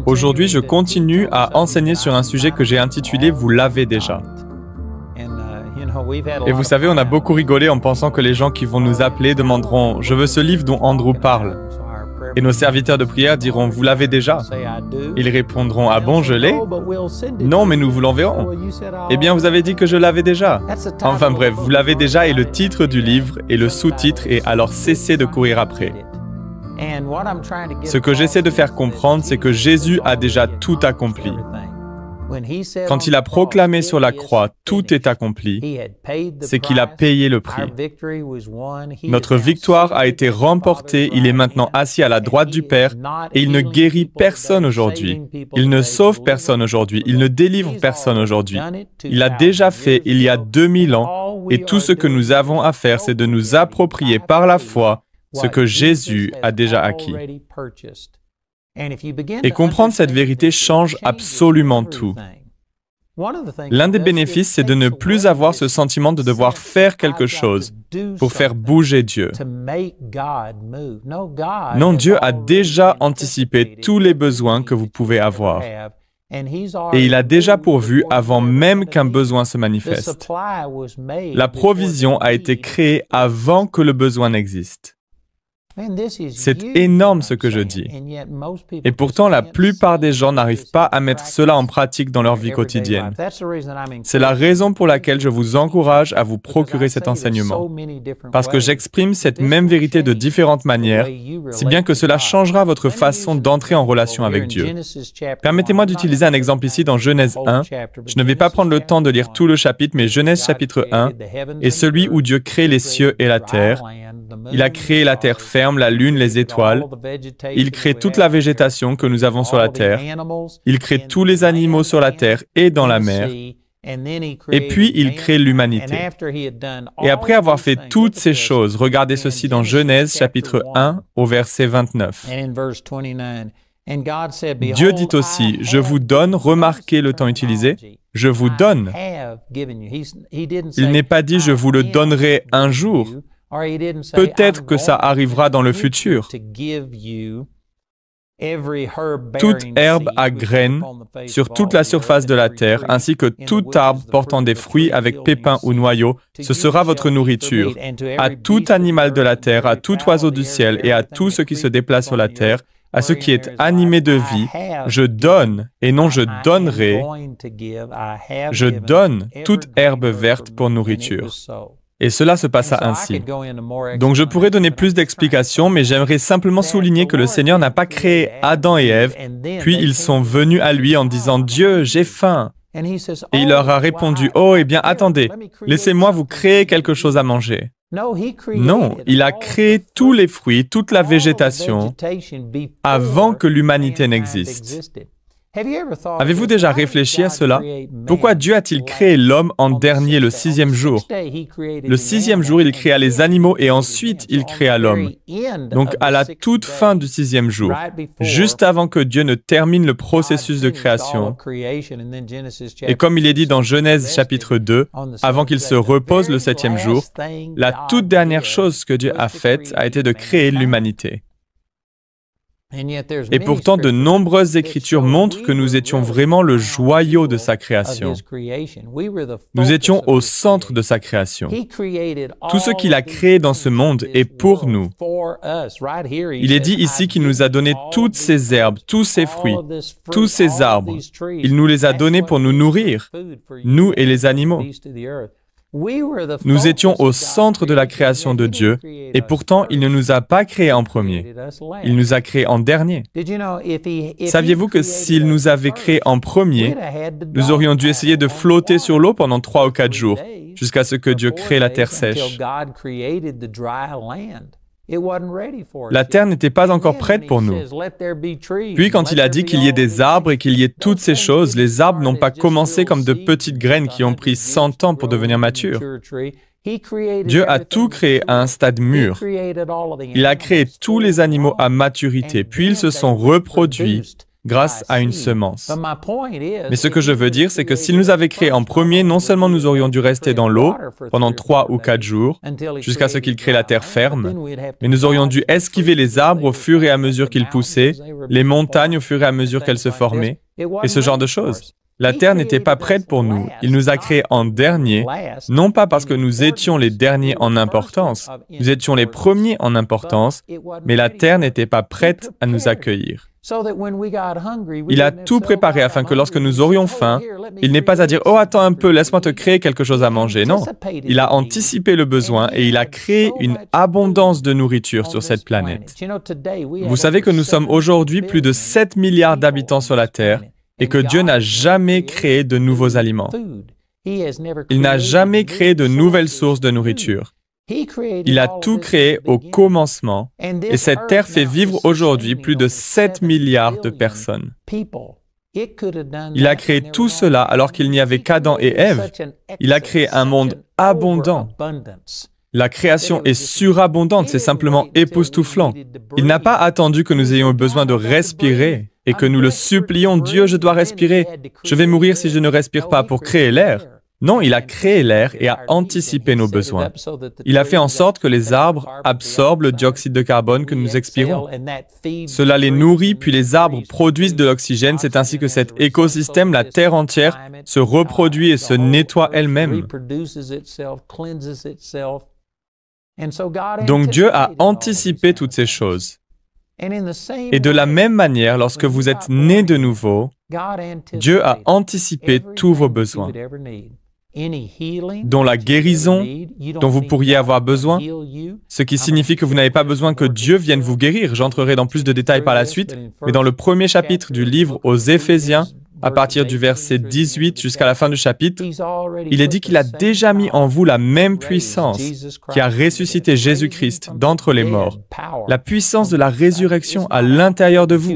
Aujourd'hui, je continue à enseigner sur un sujet que j'ai intitulé « Vous l'avez déjà ». Et vous savez, on a beaucoup rigolé en pensant que les gens qui vont nous appeler demanderont « Je veux ce livre dont Andrew parle ». Et nos serviteurs de prière diront « Vous l'avez déjà ». Ils répondront « Ah bon, je l'ai » ? « Non, mais nous vous l'enverrons ». « Eh bien, vous avez dit que je l'avais déjà ». Enfin bref, « Vous l'avez déjà » est le titre du livre et le sous-titre est « Alors cessez de courir après ». Ce que j'essaie de faire comprendre, c'est que Jésus a déjà tout accompli. Quand il a proclamé sur la croix « Tout est accompli », c'est qu'il a payé le prix. Notre victoire a été remportée, il est maintenant assis à la droite du Père et il ne guérit personne aujourd'hui. Il ne sauve personne aujourd'hui, il ne délivre personne aujourd'hui. Il l'a déjà fait il y a 2000 ans et tout ce que nous avons à faire, c'est de nous approprier par la foi ce que Jésus a déjà acquis. Et comprendre cette vérité change absolument tout. L'un des bénéfices, c'est de ne plus avoir ce sentiment de devoir faire quelque chose pour faire bouger Dieu. Non, Dieu a déjà anticipé tous les besoins que vous pouvez avoir. Et il a déjà pourvu avant même qu'un besoin se manifeste. La provision a été créée avant que le besoin n'existe. C'est énorme ce que je dis. Et pourtant, la plupart des gens n'arrivent pas à mettre cela en pratique dans leur vie quotidienne. C'est la raison pour laquelle je vous encourage à vous procurer cet enseignement. Parce que j'exprime cette même vérité de différentes manières, si bien que cela changera votre façon d'entrer en relation avec Dieu. Permettez-moi d'utiliser un exemple ici dans Genèse 1. Je ne vais pas prendre le temps de lire tout le chapitre, mais Genèse chapitre 1 est celui où Dieu crée les cieux et la terre. Il a créé la terre ferme, la lune, les étoiles. Il crée toute la végétation que nous avons sur la terre. Il crée tous les animaux sur la terre et dans la mer. Et puis, il crée l'humanité. Et après avoir fait toutes ces choses, regardez ceci dans Genèse chapitre 1 au verset 29. Dieu dit aussi, « Je vous donne », remarquez le temps utilisé, « Je vous donne ». Il n'est pas dit « Je vous le donnerai un jour ». Peut-être que ça arrivera dans le futur. Toute herbe à graines sur toute la surface de la terre, ainsi que tout arbre portant des fruits avec pépins ou noyaux, ce sera votre nourriture. À tout animal de la terre, à tout oiseau du ciel et à tout ce qui se déplace sur la terre, à ce qui est animé de vie, je donne, et non je donnerai, je donne toute herbe verte pour nourriture. Et cela se passa ainsi. Donc je pourrais donner plus d'explications, mais j'aimerais simplement souligner que le Seigneur n'a pas créé Adam et Ève, puis ils sont venus à lui en disant « Dieu, j'ai faim ». Et il leur a répondu « Oh, eh bien, attendez, laissez-moi vous créer quelque chose à manger ». Non, il a créé tous les fruits, toute la végétation, avant que l'humanité n'existe. Avez-vous déjà réfléchi à cela? Pourquoi Dieu a-t-il créé l'homme en dernier, le 6e jour? Le 6e jour, il créa les animaux et ensuite il créa l'homme. Donc à la toute fin du 6e jour, juste avant que Dieu ne termine le processus de création, et comme il est dit dans Genèse chapitre 2, avant qu'il se repose le 7e jour, la toute dernière chose que Dieu a faite a été de créer l'humanité. Et pourtant, de nombreuses écritures montrent que nous étions vraiment le joyau de sa création. Nous étions au centre de sa création. Tout ce qu'il a créé dans ce monde est pour nous. Il est dit ici qu'il nous a donné toutes ces herbes, tous ces fruits, tous ces arbres. Il nous les a donnés pour nous nourrir, nous et les animaux. Nous étions au centre de la création de Dieu, et pourtant, il ne nous a pas créés en premier. Il nous a créés en dernier. Saviez-vous que s'il nous avait créés en premier, nous aurions dû essayer de flotter sur l'eau pendant 3 ou 4 jours, jusqu'à ce que Dieu crée la terre sèche. La terre n'était pas encore prête pour nous. Puis quand il a dit qu'il y ait des arbres et qu'il y ait toutes ces choses, les arbres n'ont pas commencé comme de petites graines qui ont pris 100 ans pour devenir matures. Dieu a tout créé à un stade mûr. Il a créé tous les animaux à maturité, puis ils se sont reproduits grâce à une semence. Mais ce que je veux dire, c'est que s'il nous avait créés en premier, non seulement nous aurions dû rester dans l'eau pendant 3 ou 4 jours, jusqu'à ce qu'il crée la terre ferme, mais nous aurions dû esquiver les arbres au fur et à mesure qu'ils poussaient, les montagnes au fur et à mesure qu'elles se formaient, et ce genre de choses. La terre n'était pas prête pour nous. Il nous a créés en dernier, non pas parce que nous étions les derniers en importance, nous étions les premiers en importance, mais la terre n'était pas prête à nous accueillir. Il a tout préparé afin que lorsque nous aurions faim, il n'ait pas à dire « Oh, attends un peu, laisse-moi te créer quelque chose à manger ». Non, il a anticipé le besoin et il a créé une abondance de nourriture sur cette planète. Vous savez que nous sommes aujourd'hui plus de 7 milliards d'habitants sur la Terre et que Dieu n'a jamais créé de nouveaux aliments. Il n'a jamais créé de nouvelles sources de nourriture. Il a tout créé au commencement et cette terre fait vivre aujourd'hui plus de 7 milliards de personnes. Il a créé tout cela alors qu'il n'y avait qu'Adam et Ève. Il a créé un monde abondant. La création est surabondante, c'est simplement époustouflant. Il n'a pas attendu que nous ayons besoin de respirer et que nous le supplions, « Dieu, je dois respirer, je vais mourir si je ne respire pas » pour créer l'air. Non, il a créé l'air et a anticipé nos besoins. Il a fait en sorte que les arbres absorbent le dioxyde de carbone que nous expirons. Cela les nourrit, puis les arbres produisent de l'oxygène. C'est ainsi que cet écosystème, la Terre entière, se reproduit et se nettoie elle-même. Donc Dieu a anticipé toutes ces choses. Et de la même manière, lorsque vous êtes né de nouveau, Dieu a anticipé tous vos besoins, dont la guérison dont vous pourriez avoir besoin, ce qui signifie que vous n'avez pas besoin que Dieu vienne vous guérir. J'entrerai dans plus de détails par la suite, mais dans le premier chapitre du livre aux Éphésiens, à partir du verset 18 jusqu'à la fin du chapitre, il est dit qu'il a déjà mis en vous la même puissance qui a ressuscité Jésus-Christ d'entre les morts. La puissance de la résurrection à l'intérieur de vous.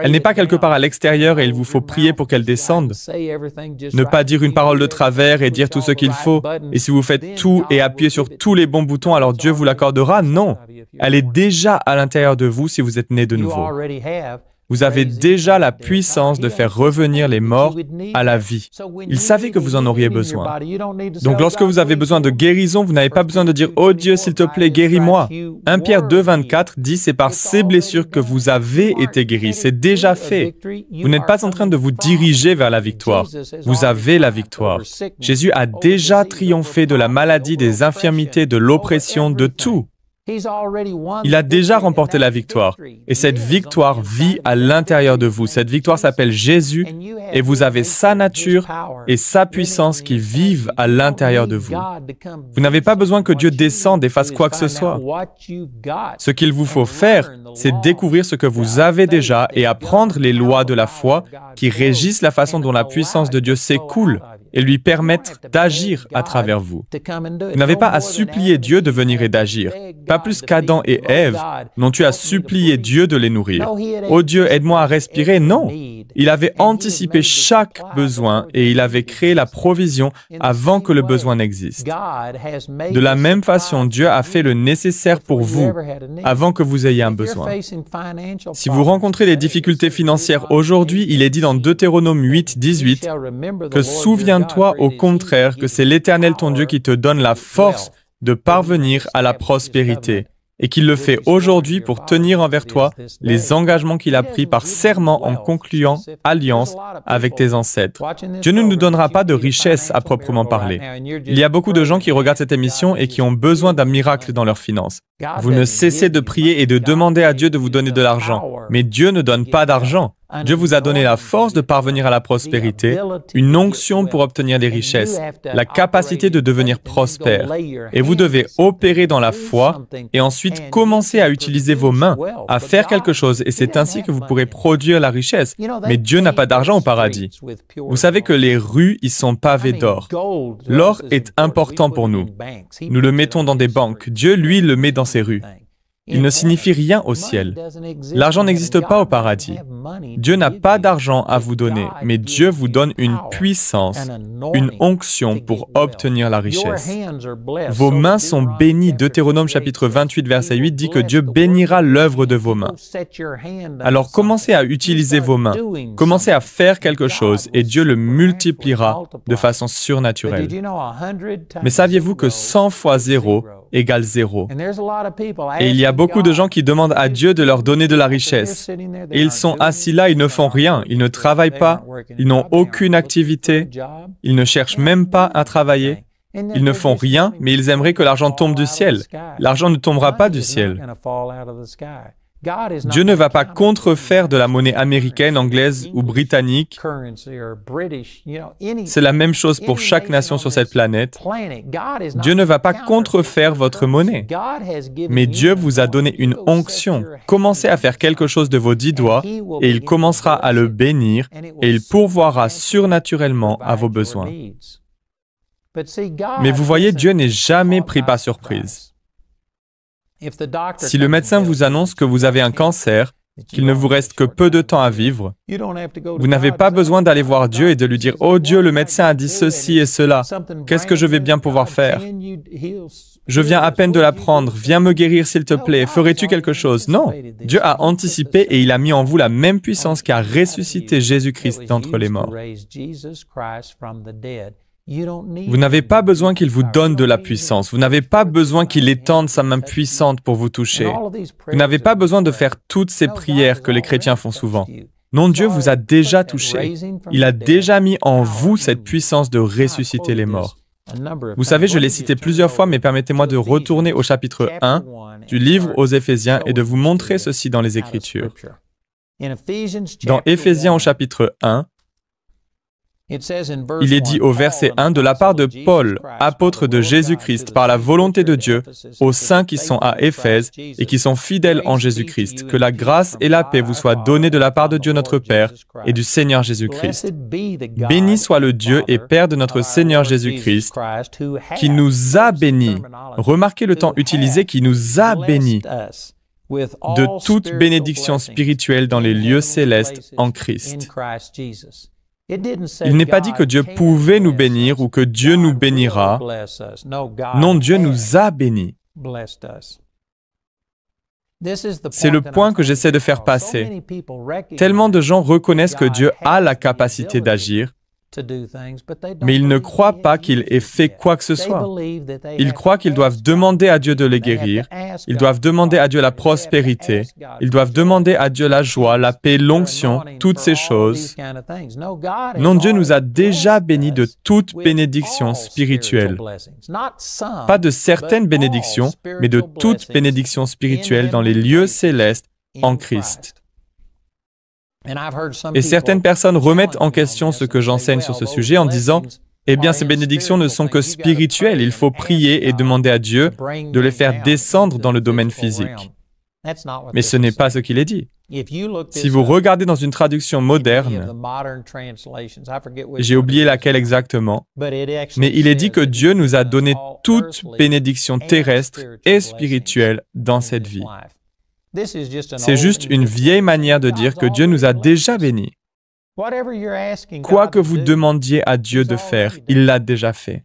Elle n'est pas quelque part à l'extérieur et il vous faut prier pour qu'elle descende. Ne pas dire une parole de travers et dire tout ce qu'il faut. Et si vous faites tout et appuyez sur tous les bons boutons, alors Dieu vous l'accordera. Non, elle est déjà à l'intérieur de vous si vous êtes né de nouveau. Vous avez déjà la puissance de faire revenir les morts à la vie. Il savait que vous en auriez besoin. Donc lorsque vous avez besoin de guérison, vous n'avez pas besoin de dire « Oh Dieu, s'il te plaît, guéris-moi ». 1 Pierre 2, 24 dit « C'est par ces blessures que vous avez été guéris. C'est déjà fait. » Vous n'êtes pas en train de vous diriger vers la victoire. Vous avez la victoire. Jésus a déjà triomphé de la maladie, des infirmités, de l'oppression, de tout. Il a déjà remporté la victoire. Et cette victoire vit à l'intérieur de vous. Cette victoire s'appelle Jésus et vous avez sa nature et sa puissance qui vivent à l'intérieur de vous. Vous n'avez pas besoin que Dieu descende et fasse quoi que ce soit. Ce qu'il vous faut faire, c'est découvrir ce que vous avez déjà et apprendre les lois de la foi qui régissent la façon dont la puissance de Dieu s'écoule et lui permettre d'agir à travers vous. Vous n'avez pas à supplier Dieu de venir et d'agir. Pas plus qu'Adam et Ève n'ont eu à supplier Dieu de les nourrir. « Oh Dieu, aide-moi à respirer ». Non, il avait anticipé chaque besoin et il avait créé la provision avant que le besoin n'existe. De la même façon, Dieu a fait le nécessaire pour vous avant que vous ayez un besoin. Si vous rencontrez des difficultés financières aujourd'hui, il est dit dans Deutéronome 8, 18 que « Souviens-toi au contraire que c'est l'Éternel ton Dieu qui te donne la force de parvenir à la prospérité, et qu'il le fait aujourd'hui pour tenir envers toi les engagements qu'il a pris par serment en concluant alliance avec tes ancêtres. Dieu ne nous donnera pas de richesse à proprement parler. Il y a beaucoup de gens qui regardent cette émission et qui ont besoin d'un miracle dans leurs finances. Vous ne cessez de prier et de demander à Dieu de vous donner de l'argent, mais Dieu ne donne pas d'argent. Dieu vous a donné la force de parvenir à la prospérité, une onction pour obtenir des richesses, la capacité de devenir prospère. Et vous devez opérer dans la foi et ensuite commencer à utiliser vos mains, à faire quelque chose, et c'est ainsi que vous pourrez produire la richesse. Mais Dieu n'a pas d'argent au paradis. Vous savez que les rues y sont pavées d'or. L'or est important pour nous. Nous le mettons dans des banques. Dieu, lui, le met dans ses rues. Il ne signifie rien au ciel. L'argent n'existe pas au paradis. Dieu n'a pas d'argent à vous donner, mais Dieu vous donne une puissance, une onction pour obtenir la richesse. Vos mains sont bénies. Deutéronome chapitre 28, verset 8 dit que Dieu bénira l'œuvre de vos mains. Alors commencez à utiliser vos mains, commencez à faire quelque chose et Dieu le multipliera de façon surnaturelle. Mais saviez-vous que 100 fois 0 égale 0? Et il y a beaucoup de gens qui demandent à Dieu de leur donner de la richesse. Et ils sont assis là, ils ne font rien, ils ne travaillent pas, ils n'ont aucune activité, ils ne cherchent même pas à travailler. Ils ne font rien, mais ils aimeraient que l'argent tombe du ciel. L'argent ne tombera pas du ciel. Dieu ne va pas contrefaire de la monnaie américaine, anglaise ou britannique. C'est la même chose pour chaque nation sur cette planète. Dieu ne va pas contrefaire votre monnaie. Mais Dieu vous a donné une onction. Commencez à faire quelque chose de vos 10 doigts et il commencera à le bénir et il pourvoira surnaturellement à vos besoins. Mais vous voyez, Dieu n'est jamais pris par surprise. Si le médecin vous annonce que vous avez un cancer, qu'il ne vous reste que peu de temps à vivre, vous n'avez pas besoin d'aller voir Dieu et de lui dire « Oh Dieu, le médecin a dit ceci et cela, qu'est-ce que je vais bien pouvoir faire? Je viens à peine de l'apprendre, viens me guérir s'il te plaît, ferais-tu quelque chose » Non, Dieu a anticipé et il a mis en vous la même puissance qui a ressuscité Jésus-Christ d'entre les morts. Vous n'avez pas besoin qu'il vous donne de la puissance. Vous n'avez pas besoin qu'il étende sa main puissante pour vous toucher. Vous n'avez pas besoin de faire toutes ces prières que les chrétiens font souvent. Non, Dieu vous a déjà touché. Il a déjà mis en vous cette puissance de ressusciter les morts. Vous savez, je l'ai cité plusieurs fois, mais permettez-moi de retourner au chapitre 1 du livre aux Éphésiens et de vous montrer ceci dans les Écritures. Dans Éphésiens au chapitre 1, il est dit au verset 1, de la part de Paul, apôtre de Jésus-Christ, par la volonté de Dieu, aux saints qui sont à Éphèse et qui sont fidèles en Jésus-Christ, que la grâce et la paix vous soient données de la part de Dieu notre Père et du Seigneur Jésus-Christ. Béni soit le Dieu et Père de notre Seigneur Jésus-Christ, qui nous a bénis. Remarquez le temps utilisé, qui nous a bénis de toute bénédiction spirituelle dans les lieux célestes en Christ. Il n'est pas dit que Dieu pouvait nous bénir ou que Dieu nous bénira. Non, Dieu nous a bénis. C'est le point que j'essaie de faire passer. Tellement de gens reconnaissent que Dieu a la capacité d'agir, mais ils ne croient pas qu'il ait fait quoi que ce soit. Ils croient qu'ils doivent demander à Dieu de les guérir, ils doivent demander à Dieu la prospérité, ils doivent demander à Dieu la joie, la paix, l'onction, toutes ces choses. Non, Dieu nous a déjà bénis de toute bénédiction spirituelle. Pas de certaines bénédictions, mais de toute bénédiction spirituelle dans les lieux célestes en Christ. Et certaines personnes remettent en question ce que j'enseigne sur ce sujet en disant « Eh bien, ces bénédictions ne sont que spirituelles, il faut prier et demander à Dieu de les faire descendre dans le domaine physique. » Mais ce n'est pas ce qu'il est dit. Si vous regardez dans une traduction moderne, j'ai oublié laquelle exactement, mais il est dit que Dieu nous a donné toute bénédiction terrestre et spirituelle dans cette vie. C'est juste une vieille manière de dire que Dieu nous a déjà bénis. Quoi que vous demandiez à Dieu de faire, il l'a déjà fait.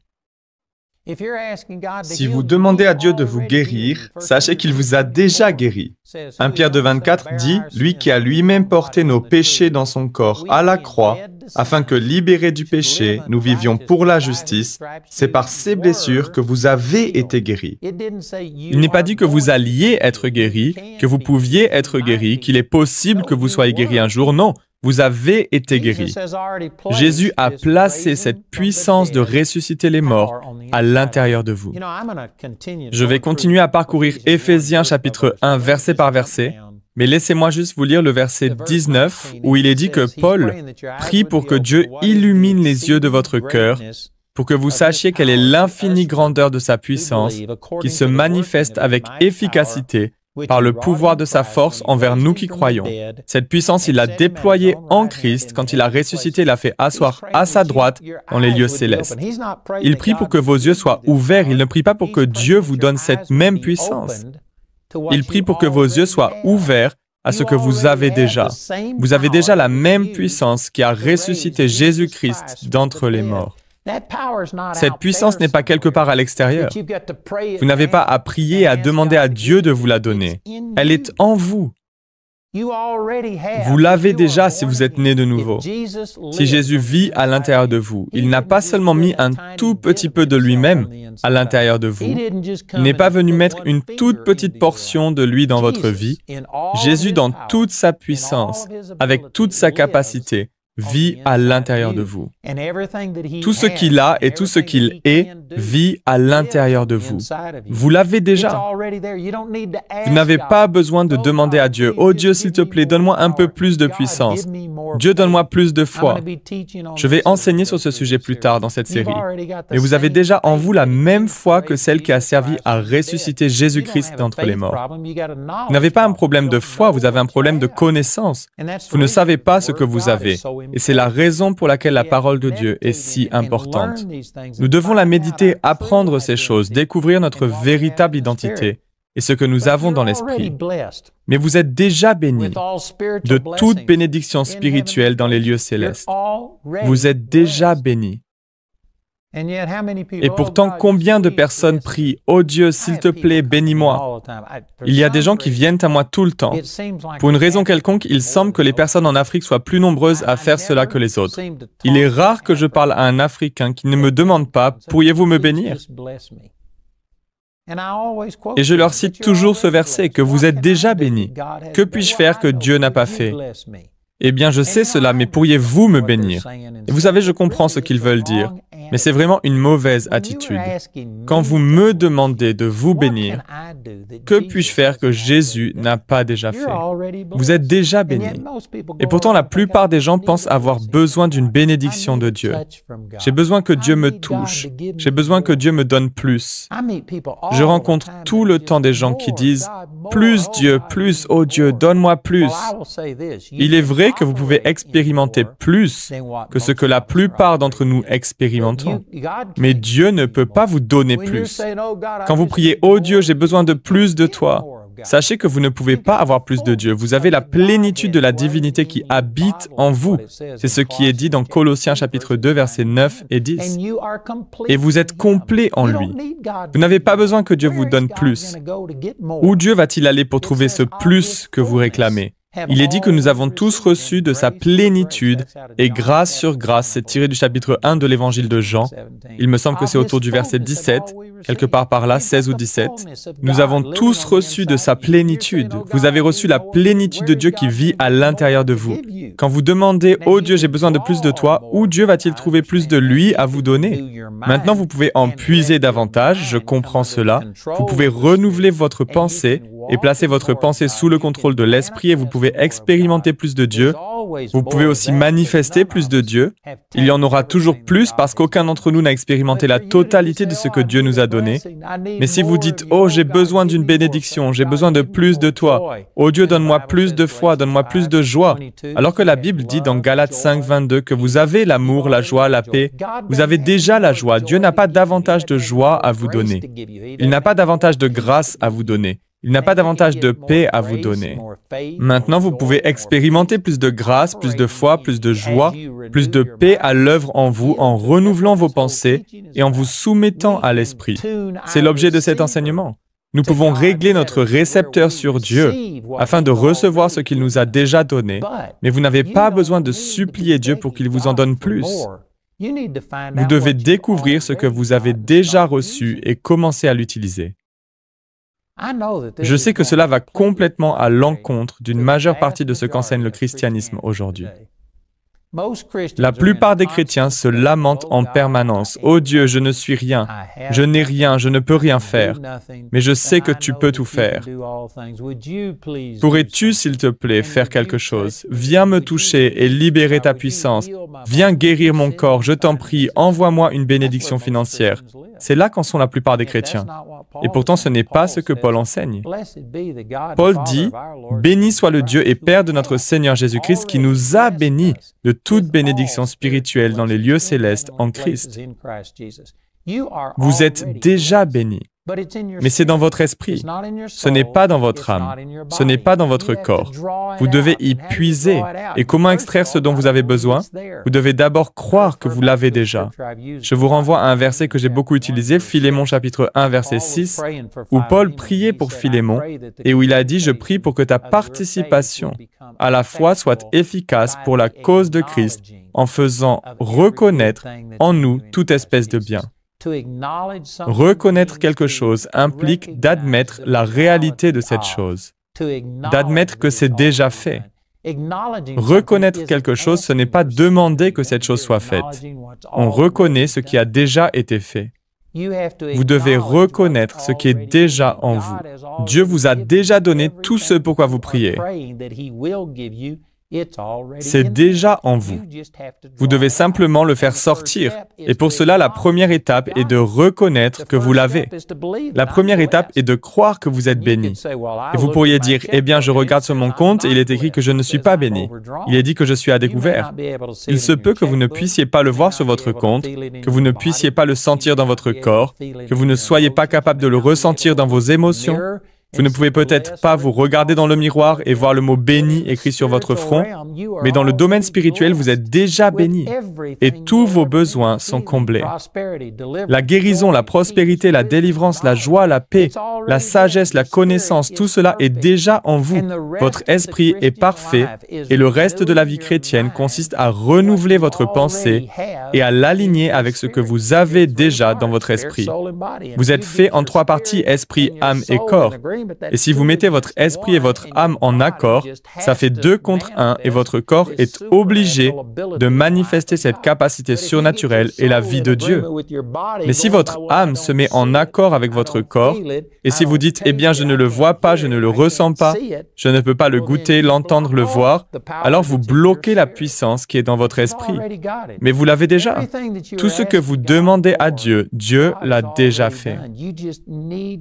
Si vous demandez à Dieu de vous guérir, sachez qu'il vous a déjà guéri. 1 Pierre 2,24 dit « Lui qui a lui-même porté nos péchés dans son corps à la croix, afin que, libérés du péché, nous vivions pour la justice, c'est par ces blessures que vous avez été guéris. » Il n'est pas dit que vous alliez être guéri, que vous pouviez être guéri, qu'il est possible que vous soyez guéri un jour, non. Vous avez été guéris. Jésus a placé cette puissance de ressusciter les morts à l'intérieur de vous. Je vais continuer à parcourir Éphésiens chapitre 1 verset par verset, mais laissez-moi juste vous lire le verset 19 où il est dit que Paul prie pour que Dieu illumine les yeux de votre cœur pour que vous sachiez quelle est l'infinie grandeur de sa puissance qui se manifeste avec efficacité par le pouvoir de sa force envers nous qui croyons. Cette puissance, il l'a déployée en Christ quand il a ressuscité, l'a fait asseoir à sa droite dans les lieux célestes. Il prie pour que vos yeux soient ouverts, il ne prie pas pour que Dieu vous donne cette même puissance. Il prie pour que vos yeux soient ouverts à ce que vous avez déjà. Vous avez déjà la même puissance qui a ressuscité Jésus-Christ d'entre les morts. Cette puissance n'est pas quelque part à l'extérieur. Vous n'avez pas à prier et à demander à Dieu de vous la donner. Elle est en vous. Vous l'avez déjà si vous êtes né de nouveau. Si Jésus vit à l'intérieur de vous, il n'a pas seulement mis un tout petit peu de lui-même à l'intérieur de vous. Il n'est pas venu mettre une toute petite portion de lui dans votre vie. Jésus, dans toute sa puissance, avec toute sa capacité, vit à l'intérieur de vous. Tout ce qu'il a et tout ce qu'il est vit à l'intérieur de vous. Vous l'avez déjà. Vous n'avez pas besoin de demander à Dieu, « Oh Dieu, s'il te plaît, donne-moi un peu plus de puissance. Dieu, donne-moi plus de foi. » Je vais enseigner sur ce sujet plus tard dans cette série. Mais vous avez déjà en vous la même foi que celle qui a servi à ressusciter Jésus-Christ d'entre les morts. Vous n'avez pas un problème de foi, vous avez un problème de connaissance. Vous ne savez pas ce que vous avez. Et c'est la raison pour laquelle la parole de Dieu est si importante. Nous devons la méditer, apprendre ces choses, découvrir notre véritable identité et ce que nous avons dans l'esprit. Mais vous êtes déjà bénis de toute bénédiction spirituelle dans les lieux célestes. Vous êtes déjà bénis. Et pourtant, combien de personnes prient « Oh Dieu, s'il te plaît, bénis-moi » Il y a des gens qui viennent à moi tout le temps. Pour une raison quelconque, il semble que les personnes en Afrique soient plus nombreuses à faire cela que les autres. Il est rare que je parle à un Africain qui ne me demande pas « Pourriez-vous me bénir ?» Et je leur cite toujours ce verset, que vous êtes déjà bénis. Que puis-je faire que Dieu n'a pas fait ? Eh bien, je sais cela, mais pourriez-vous me bénir? Et vous savez, je comprends ce qu'ils veulent dire, mais c'est vraiment une mauvaise attitude. Quand vous me demandez de vous bénir, que puis-je faire que Jésus n'a pas déjà fait? Vous êtes déjà bénis. Et pourtant, la plupart des gens pensent avoir besoin d'une bénédiction de Dieu. J'ai besoin que Dieu me touche. J'ai besoin que Dieu me donne plus. Je rencontre tout le temps des gens qui disent « Plus Dieu, plus, oh Dieu, donne-moi plus ». Il est vrai que vous pouvez expérimenter plus que ce que la plupart d'entre nous expérimentons. Mais Dieu ne peut pas vous donner plus. Quand vous priez « Oh Dieu, j'ai besoin de plus de toi », sachez que vous ne pouvez pas avoir plus de Dieu. Vous avez la plénitude de la divinité qui habite en vous. C'est ce qui est dit dans Colossiens chapitre 2, versets 9 et 10. Et vous êtes complet en lui. Vous n'avez pas besoin que Dieu vous donne plus. Où Dieu va-t-il aller pour trouver ce plus que vous réclamez? Il est dit que nous avons tous reçu de sa plénitude et grâce sur grâce. C'est tiré du chapitre 1 de l'évangile de Jean. Il me semble que c'est autour du verset 17, quelque part par là, 16 ou 17. Nous avons tous reçu de sa plénitude. Vous avez reçu la plénitude de Dieu qui vit à l'intérieur de vous. Quand vous demandez « Oh Dieu, j'ai besoin de plus de toi », où Dieu va-t-il trouver plus de lui à vous donner? Maintenant, vous pouvez en puiser davantage, je comprends cela. Vous pouvez renouveler votre pensée et placer votre pensée sous le contrôle de l'Esprit et vous pouvez expérimenter plus de Dieu. Vous pouvez aussi manifester plus de Dieu. Il y en aura toujours plus parce qu'aucun d'entre nous n'a expérimenté la totalité de ce que Dieu nous a donné. Mais si vous dites « Oh, j'ai besoin d'une bénédiction, j'ai besoin de plus de toi. Oh Dieu, donne-moi plus de foi, donne-moi plus de joie. » Alors que la Bible dit dans Galates 5, 22 que vous avez l'amour, la joie, la paix. Vous avez déjà la joie. Dieu n'a pas davantage de joie à vous donner. Il n'a pas davantage de grâce à vous donner. Il n'a pas davantage de paix à vous donner. Maintenant, vous pouvez expérimenter plus de grâce, plus de foi, plus de joie, plus de paix à l'œuvre en vous en renouvelant vos pensées et en vous soumettant à l'Esprit. C'est l'objet de cet enseignement. Nous pouvons régler notre récepteur sur Dieu afin de recevoir ce qu'il nous a déjà donné, mais vous n'avez pas besoin de supplier Dieu pour qu'il vous en donne plus. Vous devez découvrir ce que vous avez déjà reçu et commencer à l'utiliser. Je sais que cela va complètement à l'encontre d'une majeure partie de ce qu'enseigne le christianisme aujourd'hui. La plupart des chrétiens se lamentent en permanence. « Oh Dieu, je ne suis rien, je n'ai rien, je ne peux rien faire, mais je sais que tu peux tout faire. Pourrais-tu, s'il te plaît, faire quelque chose? Viens me toucher et libérer ta puissance. Viens guérir mon corps, je t'en prie, envoie-moi une bénédiction financière. » C'est là qu'en sont la plupart des chrétiens. Et pourtant, ce n'est pas ce que Paul enseigne. Paul dit, « Béni soit le Dieu et Père de notre Seigneur Jésus-Christ qui nous a bénis de toute bénédiction spirituelle dans les lieux célestes en Christ. » Vous êtes déjà bénis. Mais c'est dans votre esprit. Ce n'est pas dans votre âme. Ce n'est pas dans votre corps. Vous devez y puiser. Et comment extraire ce dont vous avez besoin? Vous devez d'abord croire que vous l'avez déjà. Je vous renvoie à un verset que j'ai beaucoup utilisé, Philémon chapitre 1, verset 6, où Paul priait pour Philémon et où il a dit « Je prie pour que ta participation à la foi soit efficace pour la cause de Christ en faisant reconnaître en nous toute espèce de bien. » Reconnaître quelque chose implique d'admettre la réalité de cette chose, d'admettre que c'est déjà fait. Reconnaître quelque chose, ce n'est pas demander que cette chose soit faite. On reconnaît ce qui a déjà été fait. Vous devez reconnaître ce qui est déjà en vous. Dieu vous a déjà donné tout ce pourquoi vous priez. C'est déjà en vous. Vous devez simplement le faire sortir. Et pour cela, la première étape est de reconnaître que vous l'avez. La première étape est de croire que vous êtes béni. Et vous pourriez dire, eh bien, je regarde sur mon compte et il est écrit que je ne suis pas béni. Il est dit que je suis à découvert. Il se peut que vous ne puissiez pas le voir sur votre compte, que vous ne puissiez pas le sentir dans votre corps, que vous ne soyez pas capable de le ressentir dans vos émotions. Vous ne pouvez peut-être pas vous regarder dans le miroir et voir le mot « béni » écrit sur votre front, mais dans le domaine spirituel, vous êtes déjà béni et tous vos besoins sont comblés. La guérison, la prospérité, la délivrance, la joie, la paix, la sagesse, la connaissance, tout cela est déjà en vous. Votre esprit est parfait et le reste de la vie chrétienne consiste à renouveler votre pensée et à l'aligner avec ce que vous avez déjà dans votre esprit. Vous êtes fait en 3 parties, esprit, âme et corps. Et si vous mettez votre esprit et votre âme en accord, ça fait 2 contre 1 et votre corps est obligé de manifester cette capacité surnaturelle et la vie de Dieu. Mais si votre âme se met en accord avec votre corps, et si vous dites « Eh bien, je ne le vois pas, je ne le ressens pas, je ne peux pas le goûter, l'entendre, le voir », alors vous bloquez la puissance qui est dans votre esprit. Mais vous l'avez déjà. Tout ce que vous demandez à Dieu, Dieu l'a déjà fait.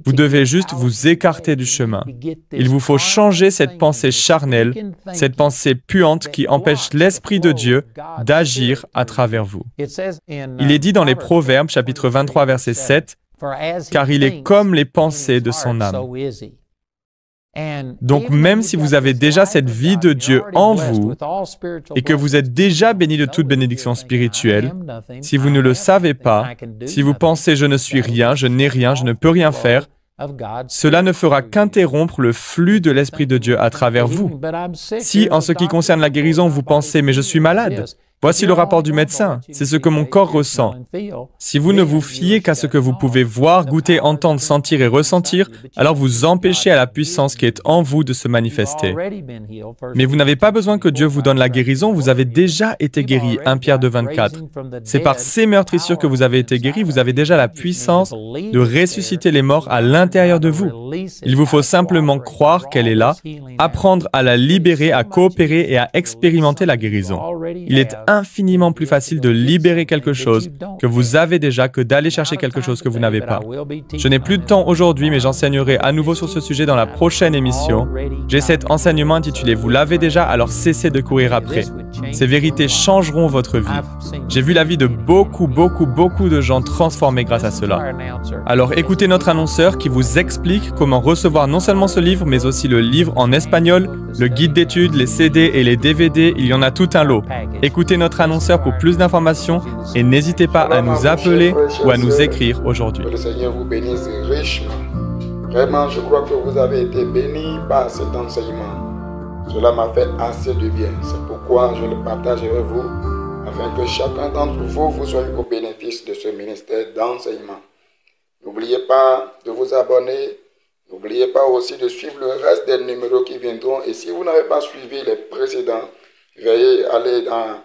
Vous devez juste vous écarter du chemin. Il vous faut changer cette pensée charnelle, cette pensée puante qui empêche l'Esprit de Dieu d'agir à travers vous. Il est dit dans les Proverbes, chapitre 23, verset 7, « Car il est comme les pensées de son âme. » Donc même si vous avez déjà cette vie de Dieu en vous et que vous êtes déjà béni de toute bénédiction spirituelle, si vous ne le savez pas, si vous pensez « je ne suis rien, je n'ai rien, je ne peux rien faire », cela ne fera qu'interrompre le flux de l'Esprit de Dieu à travers vous. Si, en ce qui concerne la guérison, vous pensez « mais je suis malade », voici le rapport du médecin, c'est ce que mon corps ressent. Si vous ne vous fiez qu'à ce que vous pouvez voir, goûter, entendre, sentir et ressentir, alors vous empêchez à la puissance qui est en vous de se manifester. Mais vous n'avez pas besoin que Dieu vous donne la guérison, vous avez déjà été guéri, 1 Pierre 2, 24. C'est par ces meurtrissures que vous avez été guéri, vous avez déjà la puissance de ressusciter les morts à l'intérieur de vous. Il vous faut simplement croire qu'elle est là, apprendre à la libérer, à coopérer et à expérimenter la guérison. Il est infiniment plus facile de libérer quelque chose que vous avez déjà que d'aller chercher quelque chose que vous n'avez pas. Je n'ai plus de temps aujourd'hui, mais j'enseignerai à nouveau sur ce sujet dans la prochaine émission. J'ai cet enseignement intitulé « Vous l'avez déjà, alors cessez de courir après ». Ces vérités changeront votre vie. J'ai vu la vie de beaucoup de gens transformés grâce à cela. Alors écoutez notre annonceur qui vous explique comment recevoir non seulement ce livre, mais aussi le livre en espagnol, le guide d'études, les CD et les DVD, il y en a tout un lot. Écoutez notre annonceur pour plus d'informations et n'hésitez pas à nous appeler ou à nous écrire aujourd'hui. Que le Seigneur vous bénisse richement. Vraiment, je crois que vous avez été bénis par cet enseignement. Cela m'a fait assez de bien. C'est pourquoi je le partage avec vous, afin que chacun d'entre vous, vous soyez au bénéfice de ce ministère d'enseignement. N'oubliez pas de vous abonner. N'oubliez pas aussi de suivre le reste des numéros qui viendront. Et si vous n'avez pas suivi les précédents, veuillez aller dans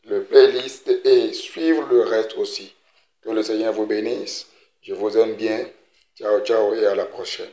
le playlist et suivre le reste aussi. Que le Seigneur vous bénisse. Je vous aime bien. Ciao, ciao et à la prochaine.